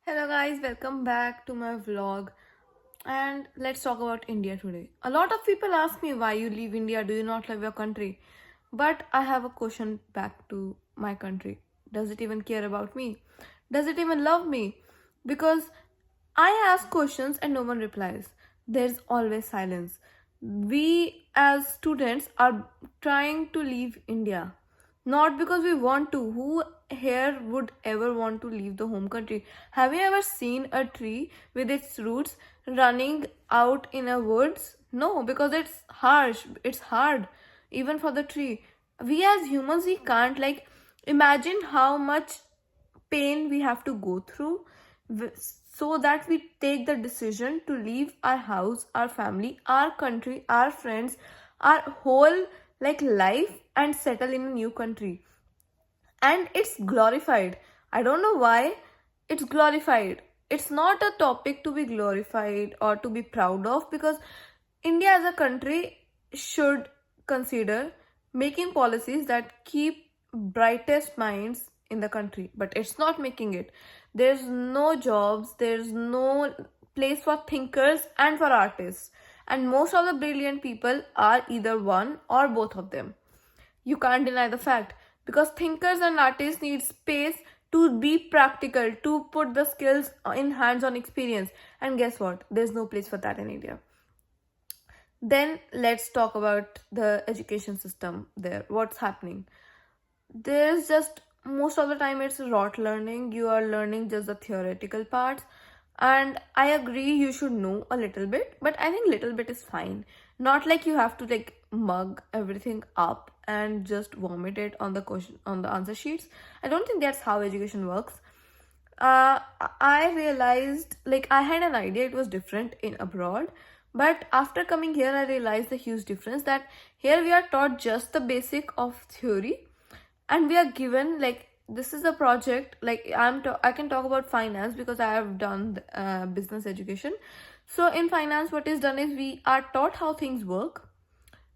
Hello guys, welcome back to my vlog and let's talk about India today. A lot of people ask me why you leave India, do you not love your country? But I have a question back to my country. Does it even care about me? Does it even love me? Because I ask questions and no one replies. There's always silence. We as students are trying to leave India. Not because we want to. Who here would ever want to leave the home country? Have you ever seen a tree with its roots running out in a woods? No, because it's harsh. It's hard, even for the tree. We as humans, we can't imagine how much pain we have to go through so that we take the decision to leave our house, our family, our country, our friends, our whole life and settle in a new country. And it's glorified. I don't know why it's glorified. It's not a topic to be glorified or to be proud of, because India as a country should consider making policies that keep brightest minds in the country, but it's not making it. There's no jobs, there's no place for thinkers and for artists, and most of the brilliant people are either one or both of them. You can't deny the fact, because thinkers and artists need space to be practical, to put the skills in hands on experience. And guess what? There's no place for that in India. Then let's talk about the education system there. What's happening? There's just most of the time it's rote learning. You are learning just the theoretical parts. And I agree you should know a little bit, but I think little bit is fine. Not like you have to mug everything up and just vomit it on the question on the answer sheets. I don't think that's how education works. I realized, I had an idea it was different in abroad, but after coming here I realized the huge difference, that here we are taught just the basic of theory, and we are given this is a project. I can talk about finance because I have done business education. So in finance, what is done is we are taught how things work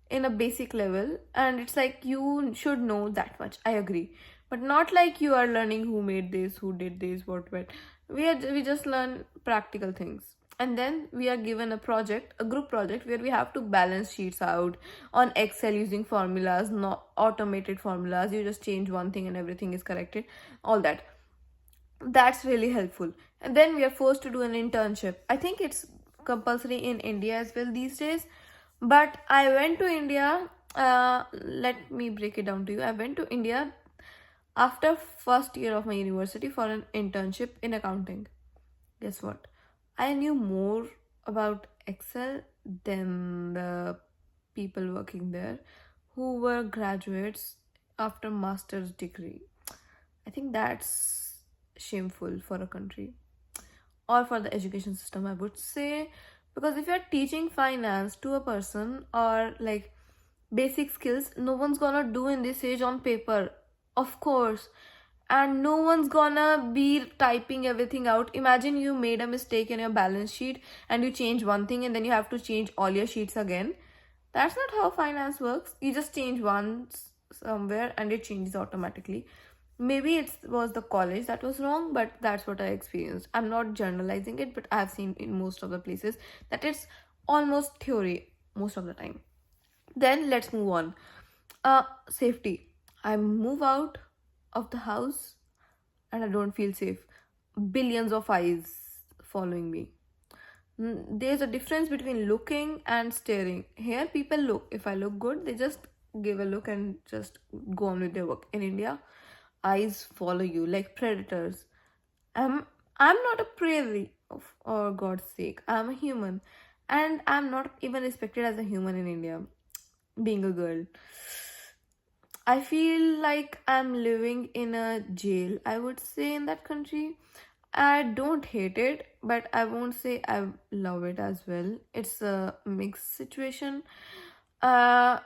in a basic level, and it's like you should know that much. I agree, but not like you are learning who made this, who did this, what went. We just learn practical things, and then we are given a project, a group project, where we have to balance sheets out on Excel using formulas, not automated formulas. You just change one thing and everything is corrected, all that. That's really helpful. And then we are forced to do an internship. I think it's compulsory in India as well these days. But I went to India. Let me break it down to you. I went to India after first year of my university for an internship in accounting. Guess what? I knew more about Excel than the people working there who were graduates after master's degree. I think that's shameful for a country or for the education system, I would say. Because if you're teaching finance to a person, or basic skills, no one's gonna do in this age on paper, of course. And no one's gonna be typing everything out. Imagine you made a mistake in your balance sheet and you change one thing and then you have to change all your sheets again. That's not how finance works. You just change once somewhere and it changes automatically. Maybe it was the college that was wrong, but that's what I experienced. I'm not generalizing it, but I've seen in most of the places that it's almost theory most of the time. Then let's move on. Safety. I move out of the house and I don't feel safe. Billions of eyes following me. There's a difference between looking and staring. Here, people look. If I look good, they just give a look and just go on with their work. In India, eyes follow you like predators. I'm not a prey, for God's sake. I'm a human, and I'm not even respected as a human in India. Being a girl, I feel like I'm living in a jail, I would say, in that country. I don't hate it, but I won't say I love it as well. It's a mixed situation. Uh,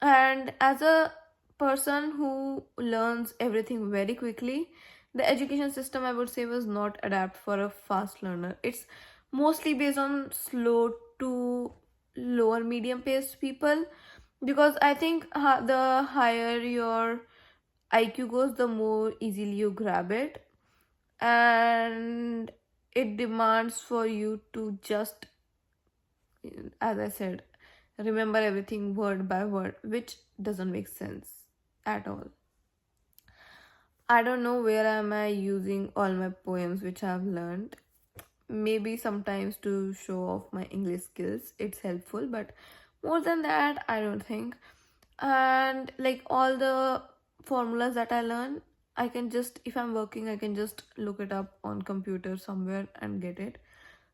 and as a person who learns everything very quickly, the education system, I would say, was not adapt for a fast learner. It's mostly based on slow to lower medium paced people, because I think the higher your IQ goes, the more easily you grab it. and it demands for you to just, as I said, remember everything word by word, which doesn't make sense at all. I don't know where am I using all my poems which I've learned. Maybe sometimes to show off my English skills, it's helpful, but more than that, I don't think. And like all the formulas that I learn, I can just, if I'm working, I can just look it up on computer somewhere and get it.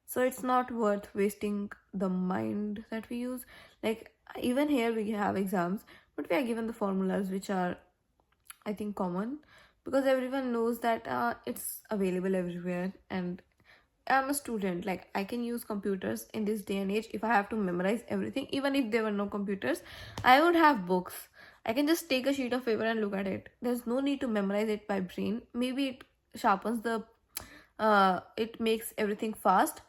So it's not worth wasting the mind that we use. Like even here we have exams, but we are given the formulas which are, I think, common, because everyone knows that it's available everywhere. And I'm a student, like I can use computers in this day and age. If I have to memorize everything, even if there were no computers, I would have books. I can just take a sheet of paper and look at it. There's no need to memorize it by brain. Maybe it sharpens the it makes everything fast,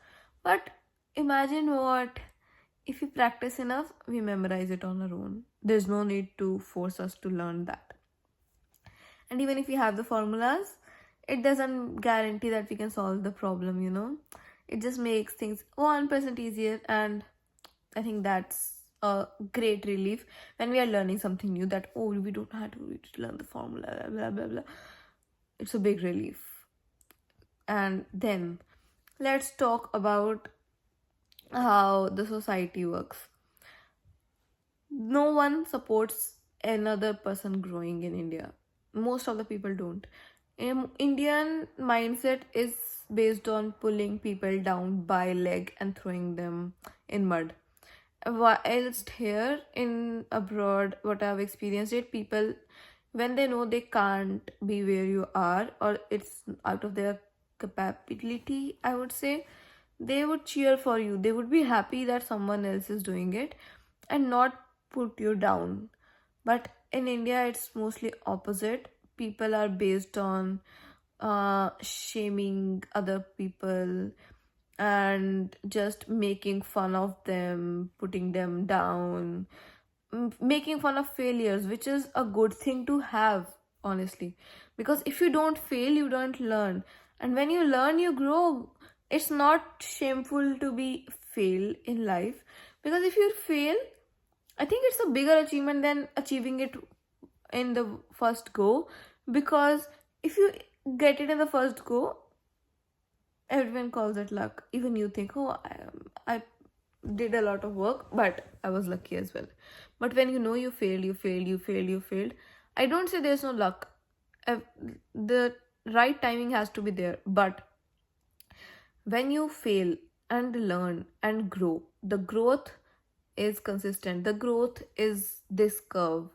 but imagine what if we practice enough, we memorize it on our own. There's no need to force us to learn that. And even if we have the formulas, it doesn't guarantee that we can solve the problem. It just makes things 1% easier, and I think that's a great relief when we are learning something new, that oh, we don't have to learn the formula, blah blah blah. It's a big relief. And then let's talk about how the society works. No one supports another person growing in India. Most of the people don't. Indian mindset is based on pulling people down by leg and throwing them in mud. Whilst here in abroad, what I've experienced it, people, when they know they can't be where you are, or it's out of their capability, I would say, they would cheer for you. They would be happy that someone else is doing it and not put you down. But in India, it's mostly opposite. People are based on shaming other people and just making fun of them, putting them down, making fun of failures, which is a good thing to have, honestly. Because if you don't fail, you don't learn. And when you learn, you grow. It's not shameful to be fail in life, because if you fail, I think it's a bigger achievement than achieving it in the first go. Because if you get it in the first go, everyone calls it luck. Even you think, oh, I did a lot of work, but I was lucky as well. But when you know you failed, you failed, you failed, you failed, I don't say there's no luck. The right timing has to be there. But when you fail and learn and grow, the growth is consistent. The growth is this curve,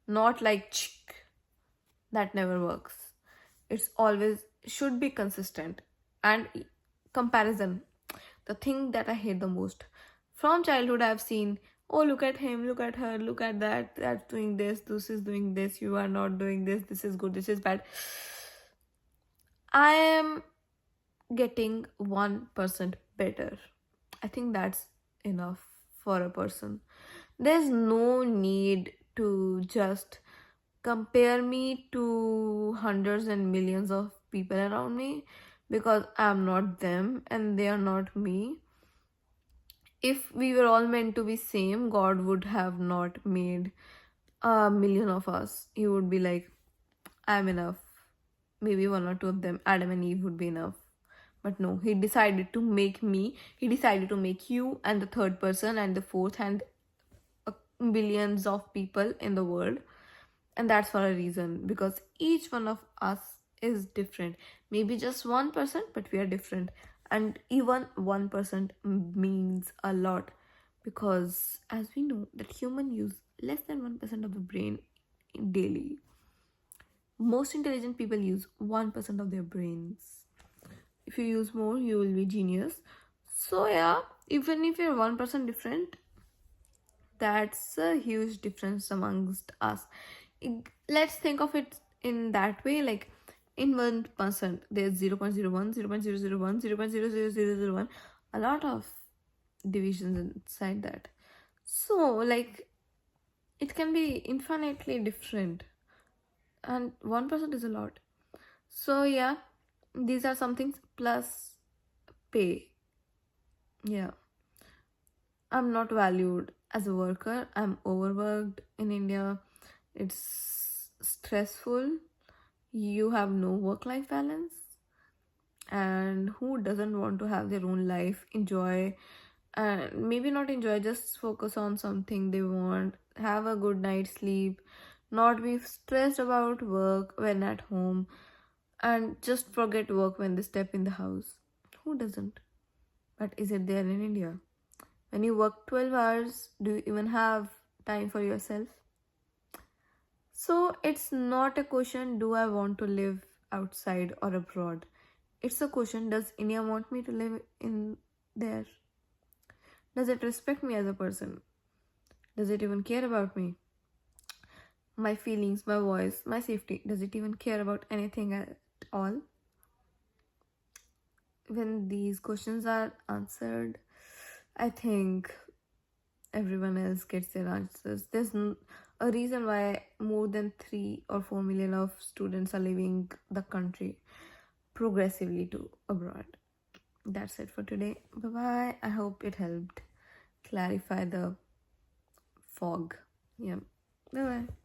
not like that never works. It's always should be consistent. And comparison, the thing that I hate the most. From childhood, I've seen, oh, look at him, look at her, look at that, that's doing this is doing this, you are not doing this is good, this is bad. I am getting 1% better. I think that's enough for a person. There's no need to just compare me to hundreds and millions of people around me, because I'm not them and they are not me. If we were all meant to be same, God would have not made a million of us. He would be like, I'm enough. Maybe one or two of them, Adam and Eve, would be enough. But no, he decided to make me. He decided to make you and the third person and the fourth and billions of people in the world. And that's for a reason, because each one of us is different. Maybe just 1%, but we are different. And even 1% means a lot, because as we know that human use less than 1% of the brain daily. Most intelligent people use 1% of their brains. If you use more, you will be genius. So yeah, even if you're 1% different, that's a huge difference amongst us. Let's think of it in that way, like in 1% there's 0.01, 0.001, 0.00001, a lot of divisions inside that. So like it can be infinitely different, and 1% is a lot. So yeah, These are some things plus pay. Yeah. I'm not valued as a worker. I'm overworked in India. It's stressful. You have no work life balance. And who doesn't want to have their own life, enjoy, and maybe not enjoy, just focus on something they want, have a good night's sleep, not be stressed about work when at home, and just forget work when they step in the house. Who doesn't? But is it there in India? When you work 12 hours, do you even have time for yourself? So it's not a question, do I want to live outside or abroad? It's a question, does India want me to live in there? Does it respect me as a person? Does it even care about me? My feelings, my voice, my safety? Does it even care about anything at all? When these questions are answered, I think everyone else gets their answers. A reason why more than 3 or 4 million of students are leaving the country progressively to abroad. That's it for today. Bye bye. I hope it helped clarify the fog. Yeah. Bye bye.